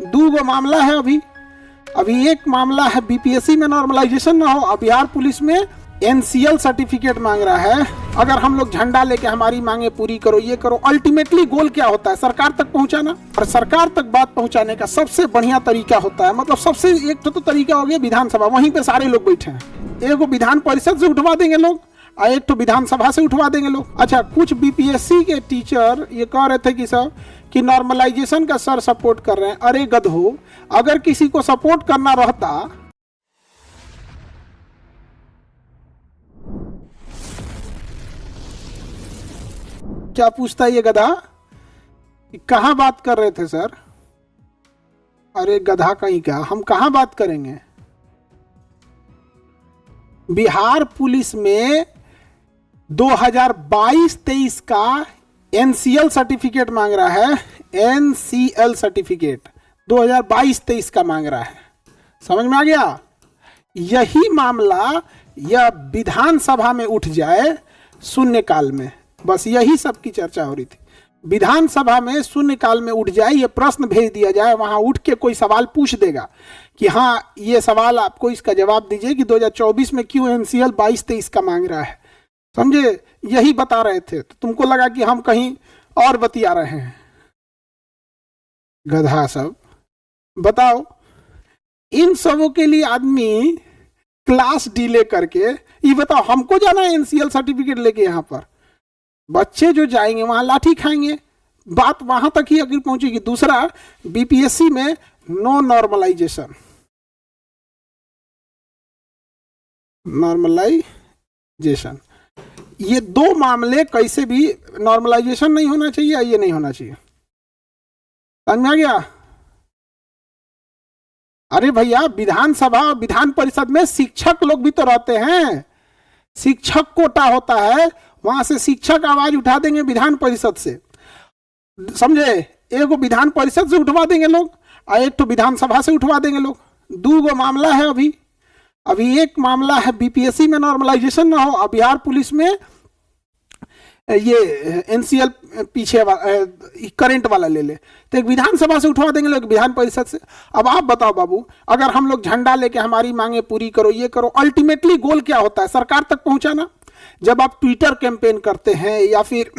दो गो मामला है अभी एक मामला है बीपीएससी में नॉर्मलाइजेशन ना हो, अब बिहार पुलिस में एनसीएल सर्टिफिकेट मांग रहा है। अगर हम लोग झंडा लेके हमारी मांगे पूरी करो, ये करो, अल्टीमेटली गोल क्या होता है? सरकार तक पहुंचाना। और सरकार तक बात पहुंचाने का सबसे बढ़िया तरीका होता है, मतलब सबसे एक तो तरीका हो गया विधानसभा, वहीं पे सारे लोग बैठे हैं। एक विधान परिषद से उठवा देंगे लोग और एक तो विधानसभा से उठवा देंगे लोग। अच्छा, कुछ बीपीएससी के टीचर ये कह रहे थे कि सर कि नॉर्मलाइजेशन का सर सपोर्ट कर रहे हैं। अरे गधो, अगर किसी को सपोर्ट करना रहता क्या पूछता ये गधा? कहां बात कर रहे थे सर? अरे गधा कहीं का, हम कहां बात करेंगे? बिहार पुलिस में 2022-23 का एनसीएल सर्टिफिकेट मांग रहा है। एनसीएल सर्टिफिकेट 2022-23 का मांग रहा है। समझ में आ गया? यही मामला यह विधानसभा में उठ जाए शून्यकाल में, बस यही सब की चर्चा हो रही थी। विधानसभा में शून्यकाल में उठ जाए, ये प्रश्न भेज दिया जाए, वहां उठ के कोई सवाल पूछ देगा कि हाँ ये सवाल आपको इसका जवाब दीजिए कि 2024 में क्यों एनसीएल 22-23 का मांग रहा है। समझे? यही बता रहे थे तो तुमको लगा कि हम कहीं और बतिया रहे हैं। गधा सब। बताओ, इन सबों के लिए आदमी क्लास डिले करके, ये बताओ हमको जाना है एनसीएल सर्टिफिकेट लेके, यहां पर बच्चे जो जाएंगे वहां लाठी खाएंगे। बात वहां तक ही अगर पहुंचेगी। दूसरा, बीपीएससी में नो नॉर्मलाइजेशन, ये दो मामले कैसे भी, नॉर्मलाइजेशन नहीं होना चाहिए, ये नहीं होना चाहिए। समझ में आ गया? अरे भैया, विधानसभा और विधान परिषद में शिक्षक लोग भी तो रहते हैं, शिक्षक कोटा होता है, वहां से शिक्षक आवाज उठा देंगे विधान परिषद से। समझे? एक विधान परिषद से उठवा देंगे लोग और एक तो विधानसभा से उठवा देंगे लोग। दो गो मामला है अभी एक मामला है बीपीएससी में नॉर्मलाइजेशन ना हो, अब बिहार पुलिस में ये एनसीएल पीछे करंट वाला ले ले, तो एक विधानसभा से उठवा देंगे लोग, विधान परिषद से। अब आप बताओ बाबू, अगर हम लोग झंडा लेके हमारी मांगे पूरी करो, ये करो, अल्टीमेटली गोल क्या होता है? सरकार तक पहुंचाना। जब आप ट्विटर कैंपेन करते हैं या फिर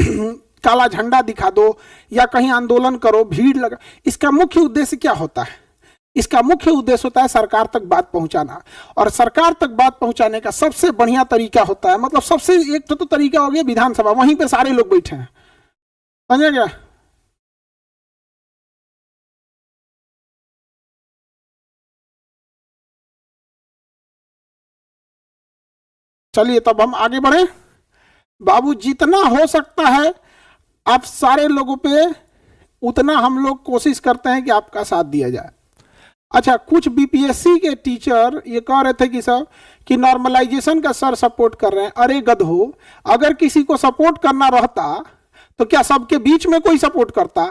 काला झंडा दिखा दो या कहीं आंदोलन करो, भीड़ लगा, इसका मुख्य उद्देश्य क्या होता है? इसका मुख्य उद्देश्य होता है सरकार तक बात पहुंचाना। और सरकार तक बात पहुंचाने का सबसे बढ़िया तरीका होता है, मतलब सबसे एक तो तरीका हो गया विधानसभा, वहीं पे सारे लोग बैठे हैं। समझ गया? चलिए तब हम आगे बढ़े। बाबू, जितना हो सकता है आप सारे लोगों पे उतना हम लोग कोशिश करते हैं कि आपका साथ दिया जाए। अच्छा, कुछ बीपीएससी के टीचर ये कह रहे थे कि सर कि नॉर्मलाइजेशन का सर सपोर्ट कर रहे हैं। अरे गधो, अगर किसी को सपोर्ट करना रहता तो क्या सबके बीच में कोई सपोर्ट करता?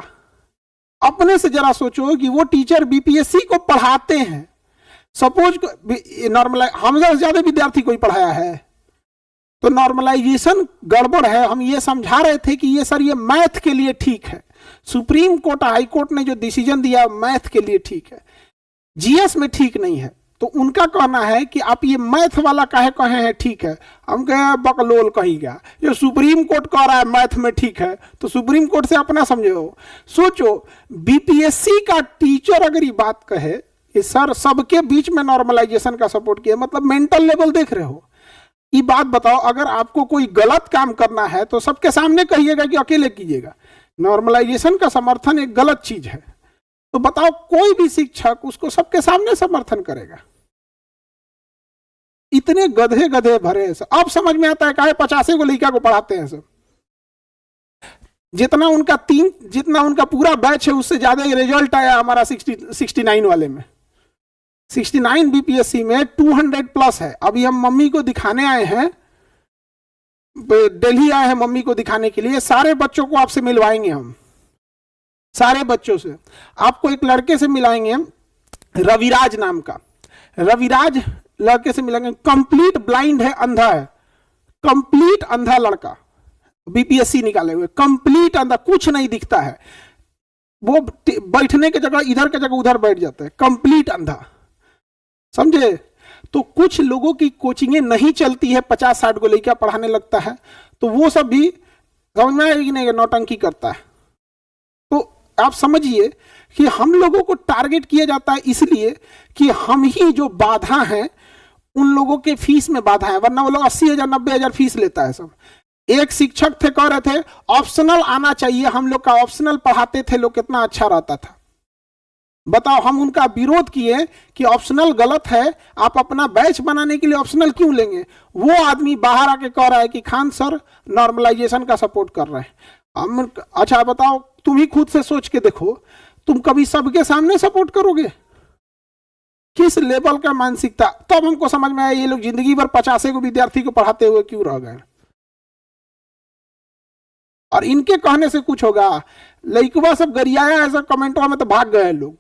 अपने से जरा सोचो कि वो टीचर बीपीएससी को पढ़ाते हैं। सपोज नॉर्मलाइज हमसे ज्यादा विद्यार्थी कोई पढ़ाया है तो नॉर्मलाइजेशन गड़बड़ है। हम ये समझा रहे थे कि ये सर ये मैथ के लिए ठीक है, सुप्रीम कोर्ट हाई कोर्ट ने जो डिसीजन दिया मैथ के लिए ठीक है, जीएस में ठीक नहीं है। तो उनका कहना है कि आप ये मैथ वाला काहे कहे हैं ठीक है। हम कहे बकलोल कहेगा, जो सुप्रीम कोर्ट कह रहा है मैथ में ठीक है तो सुप्रीम कोर्ट से अपना समझो। सोचो, बीपीएससी का टीचर अगर ये बात कहे कि सर सबके बीच में नॉर्मलाइजेशन का सपोर्ट किया, मतलब मेंटल लेवल देख रहे हो। ये बात बताओ, अगर आपको कोई गलत काम करना है तो सबके सामने कहिएगा कि अकेले कीजिएगा। नॉर्मलाइजेशन का समर्थन एक गलत चीज है, तो बताओ कोई भी शिक्षक उसको सबके सामने समर्थन करेगा? इतने गधे गधे भरे हैं। अब समझ में आता है काहे 50 को लड़का को पढ़ाते हैं सब। जितना उनका पूरा बैच है उससे ज्यादा रिजल्ट आया हमारा 69 वाले में। 69 बीपीएससी में 200 प्लस है। अभी हम मम्मी को दिखाने आए हैं, दिल्ली आए हैं मम्मी को दिखाने के लिए। सारे बच्चों को आपसे मिलवाएंगे हम, सारे बच्चों से। आपको एक लड़के से मिलाएंगे रविराज नाम का। रविराज लड़के से मिलेंगे, कंप्लीट ब्लाइंड है, अंधा है, कंप्लीट अंधा लड़का, बीपीएससी निकाले हुए, कंप्लीट अंधा, कुछ नहीं दिखता है। वो बैठने की जगह इधर की जगह उधर बैठ जाते हैं, कंप्लीट अंधा, समझे। तो कुछ लोगों की कोचिंगें नहीं चलती है, 50-60 को लेकर पढ़ाने लगता है, तो वो सब भी समझ में आएगी नहीं, नौटंकी करता है। तो आप समझिए कि हम लोगों को टारगेट किया जाता है इसलिए कि हम ही जो बाधा हैं उन लोगों के फीस में बाधा है, वरना वो लोग 80,000 90,000 फीस लेता है सब। एक शिक्षक थे, कह रहे थे ऑप्शनल आना चाहिए, हम लोग का ऑप्शनल पढ़ाते थे लोग, कितना अच्छा रहता था। बताओ, हम उनका विरोध किए कि ऑप्शनल गलत है, आप अपना बैच बनाने के लिए ऑप्शनल क्यों लेंगे। वो आदमी बाहर आके कह रहा है कि खान सर नॉर्मलाइजेशन का सपोर्ट कर रहे हैं। हम, अच्छा बताओ, तुम ही खुद से सोच के देखो, तुम कभी सबके सामने सपोर्ट करोगे? किस लेवल का मानसिकता। तब हमको समझ में आया ये लोग जिंदगी भर 50 को विद्यार्थी को पढ़ाते हुए क्यों रह गए। और इनके कहने से कुछ होगा? लइकवा सब गरियाया ऐसा कमेंटवा में तो भाग गए लोग।